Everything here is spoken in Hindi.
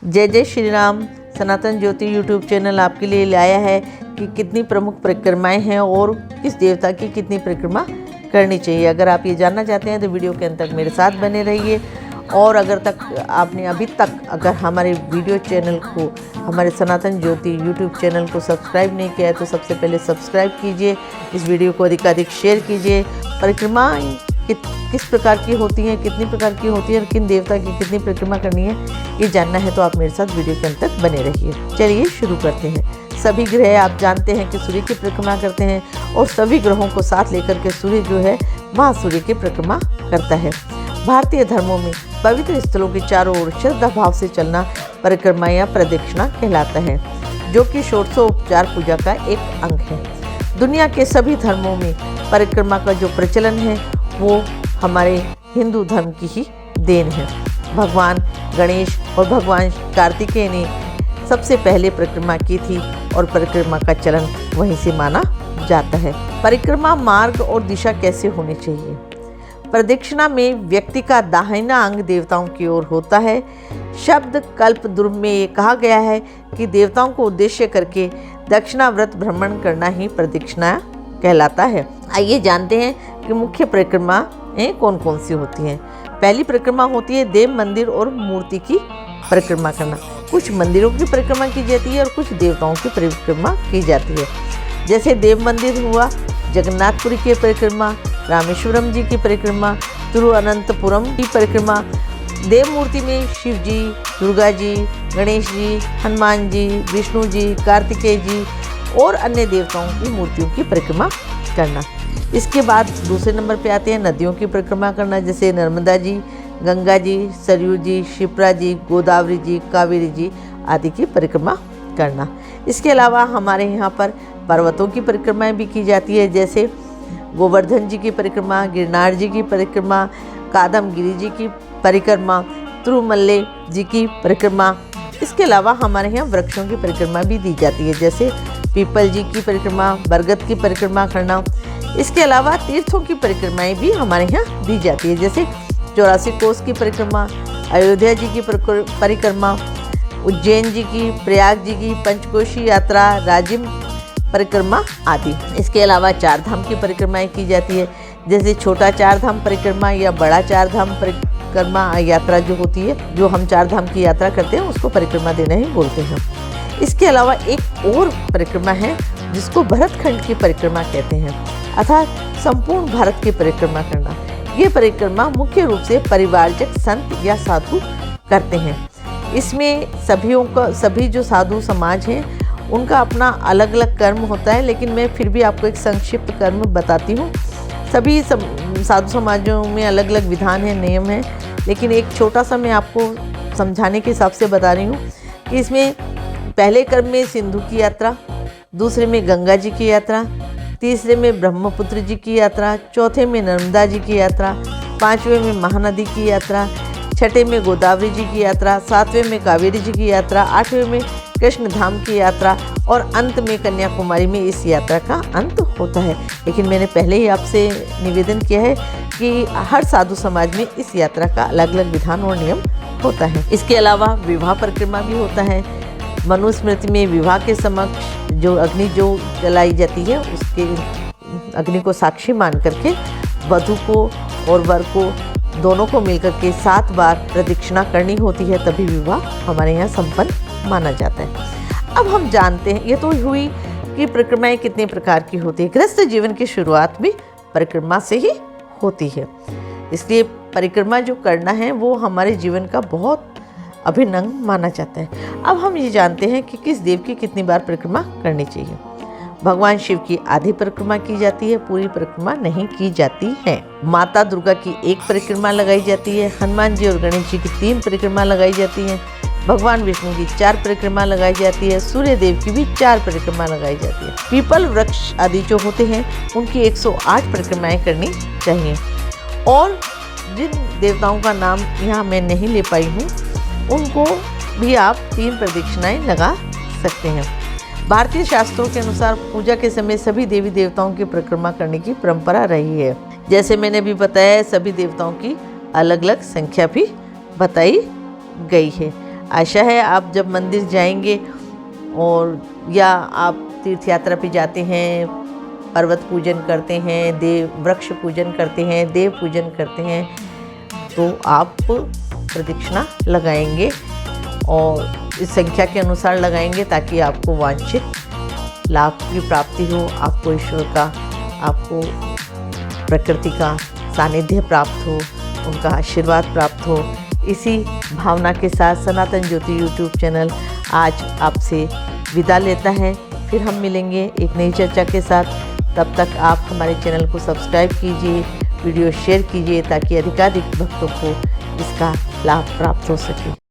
जय जय श्री राम। सनातन ज्योति यूट्यूब चैनल आपके लिए लाया है कि कितनी प्रमुख परिक्रमाएं हैं और किस देवता की कितनी परिक्रमा करनी चाहिए। अगर आप ये जानना चाहते हैं तो वीडियो के अंत तक मेरे साथ बने रहिए। और अगर आपने अभी तक अगर हमारे वीडियो चैनल को, हमारे सनातन ज्योति यूट्यूब चैनल को सब्सक्राइब नहीं किया है तो सबसे पहले सब्सक्राइब कीजिए। इस वीडियो को अधिकाधिक शेयर कीजिए। परिक्रमाएँ किस प्रकार की होती हैं, कितनी प्रकार की होती है और किन देवता की कितनी परिक्रमा करनी है, ये जानना है तो आप मेरे साथ वीडियो के अंत तक बने रहिए। चलिए शुरू करते हैं। सभी ग्रह आप जानते हैं कि सूर्य की परिक्रमा करते हैं और सभी ग्रहों को साथ लेकर के सूर्य जो है वहाँ सूर्य की परिक्रमा करता है। भारतीय धर्मों में पवित्र स्थलों के चारों ओर श्रद्धा भाव से चलना परिक्रमा या प्रदक्षिणा कहलाता है, जो कि षोडशोपचार पूजा का एक अंग है। दुनिया के सभी धर्मों में परिक्रमा का जो प्रचलन है वो हमारे हिंदू धर्म की ही देन है। भगवान गणेश और भगवान कार्तिकेय ने सबसे पहले परिक्रमा की थी और परिक्रमा का चलन वहीं से माना जाता है। परिक्रमा मार्ग और दिशा कैसे होनी चाहिए? प्रदक्षिणा में व्यक्ति का दाहिना अंग देवताओं की ओर होता है। शब्द कल्प द्रुम में ये कहा गया है कि देवताओं को उद्देश्य करके दक्षिणाव्रत भ्रमण करना ही प्रदक्षिणा कहलाता है। आइए जानते हैं कि मुख्य परिक्रमाएं कौन कौन सी होती हैं। पहली परिक्रमा होती है देव मंदिर और मूर्ति की परिक्रमा करना। कुछ मंदिरों की परिक्रमा की जाती है और कुछ देवताओं की परिक्रमा की जाती है। जैसे देव मंदिर हुआ जगन्नाथपुरी की परिक्रमा, रामेश्वरम जी की परिक्रमा, तिरुअनंतपुरम की परिक्रमा। देव मूर्ति में शिव जी, दुर्गा जी, गणेश जी, हनुमान जी, विष्णु जी, कार्तिकेय जी और अन्य देवताओं की मूर्तियों की परिक्रमा करना। इसके बाद दूसरे नंबर पे आते हैं नदियों की परिक्रमा करना, जैसे नर्मदा जी, गंगा जी, सरयू जी, शिप्रा जी, गोदावरी जी, कावेरी जी आदि की परिक्रमा करना। इसके अलावा हमारे यहाँ पर पर्वतों की परिक्रमाएं भी की जाती है, जैसे गोवर्धन जी की परिक्रमा, गिरनार जी की परिक्रमा, कादमगिरी जी की परिक्रमा, तिरुमल्ले जी की परिक्रमा। इसके अलावा हमारे यहाँ वृक्षों की परिक्रमा भी दी जाती है, जैसे पीपल जी की परिक्रमा, बरगद की परिक्रमा करना। इसके अलावा तीर्थों की परिक्रमाएं भी हमारे यहाँ दी जाती है, जैसे 84 कोस की परिक्रमा, अयोध्या जी की परिक्रमा, उज्जैन जी की, प्रयाग जी की पंचकोशी यात्रा, राजिम परिक्रमा आदि। इसके अलावा चार धाम की परिक्रमाएं की जाती है, जैसे छोटा चार धाम परिक्रमा या बड़ा चार धाम परिक्रमा यात्रा जो होती है, जो हम चार धाम की यात्रा करते हैं उसको परिक्रमा देना ही बोलते हैं। इसके अलावा एक और परिक्रमा है जिसको भरतखंड की परिक्रमा कहते हैं, अर्थात संपूर्ण भारत की परिक्रमा करना। ये परिक्रमा मुख्य रूप से परिवारजक संत या साधु करते हैं। इसमें सभी जो साधु समाज हैं उनका अपना अलग अलग कर्म होता है, लेकिन मैं फिर भी आपको एक संक्षिप्त कर्म बताती हूँ। सभी साधु समाजों में अलग अलग विधान है, नियम है, लेकिन एक छोटा सा मैं आपको समझाने के हिसाब से बता रही हूँ कि इसमें पहले कर्म में सिंधु की यात्रा, दूसरे में गंगा जी की यात्रा, तीसरे में ब्रह्मपुत्र जी की यात्रा, चौथे में नर्मदा जी की यात्रा, पांचवें में महानदी की यात्रा, छठे में गोदावरी जी की यात्रा, सातवें में कावेरी जी की यात्रा, आठवें में कृष्ण धाम की यात्रा और अंत में कन्याकुमारी में इस यात्रा का अंत होता है। लेकिन मैंने पहले ही आपसे निवेदन किया है कि हर साधु समाज में इस यात्रा का अलग अलग विधान और नियम होता है। इसके अलावा विवाह परिक्रमा भी होता है। मनुस्मृति में विवाह के समक्ष जो अग्नि जो जलाई जाती है, उसके अग्नि को साक्षी मान करके वधू को और वर को दोनों को मिलकर के 7 बार प्रदक्षिणा करनी होती है, तभी विवाह हमारे यहाँ संपन्न माना जाता है। अब हम जानते हैं, ये तो हुई कि परिक्रमाएं कितने प्रकार की होती है। गृहस्थ जीवन की शुरुआत भी परिक्रमा से ही होती है, इसलिए परिक्रमा जो करना है वो हमारे जीवन का बहुत अभिन्न अंग माना जाता है। अब हम ये जानते हैं कि किस देव की कितनी बार परिक्रमा करनी चाहिए। भगवान शिव की आधी परिक्रमा की जाती है, पूरी परिक्रमा नहीं की जाती है। माता दुर्गा की एक परिक्रमा लगाई जाती है। हनुमान जी और गणेश जी की 3 परिक्रमा लगाई जाती है। भगवान विष्णु की 4 परिक्रमा लगाई जाती है। सूर्य देव की भी 4 परिक्रमा लगाई जाती है। पीपल वृक्ष आदि जो होते हैं उनकी 108 परिक्रमाएं करनी चाहिए। और जिन देवताओं का नाम यहाँ मैं नहीं ले पाई हूँ उनको भी आप 3 प्रदक्षिणाएं लगा सकते हैं। भारतीय शास्त्रों के अनुसार पूजा के समय सभी देवी देवताओं की परिक्रमा करने की परंपरा रही है। जैसे मैंने भी बताया, सभी देवताओं की अलग अलग संख्या भी बताई गई है। आशा है आप जब मंदिर जाएंगे और या आप तीर्थ यात्रा पे जाते हैं, पर्वत पूजन करते हैं, देव वृक्ष पूजन करते हैं, देव पूजन करते हैं, तो आप प्रदक्षिणा लगाएंगे और इस संख्या के अनुसार लगाएंगे ताकि आपको वांछित लाभ की प्राप्ति हो, आपको ईश्वर का, आपको प्रकृति का सानिध्य प्राप्त हो, उनका आशीर्वाद प्राप्त हो। इसी भावना के साथ सनातन ज्योति यूट्यूब चैनल आज आपसे विदा लेता है। फिर हम मिलेंगे एक नई चर्चा के साथ। तब तक आप हमारे चैनल को सब्सक्राइब कीजिए, वीडियो शेयर कीजिए ताकि अधिकाधिक भक्तों को इसका लाभ प्राप्त हो सके।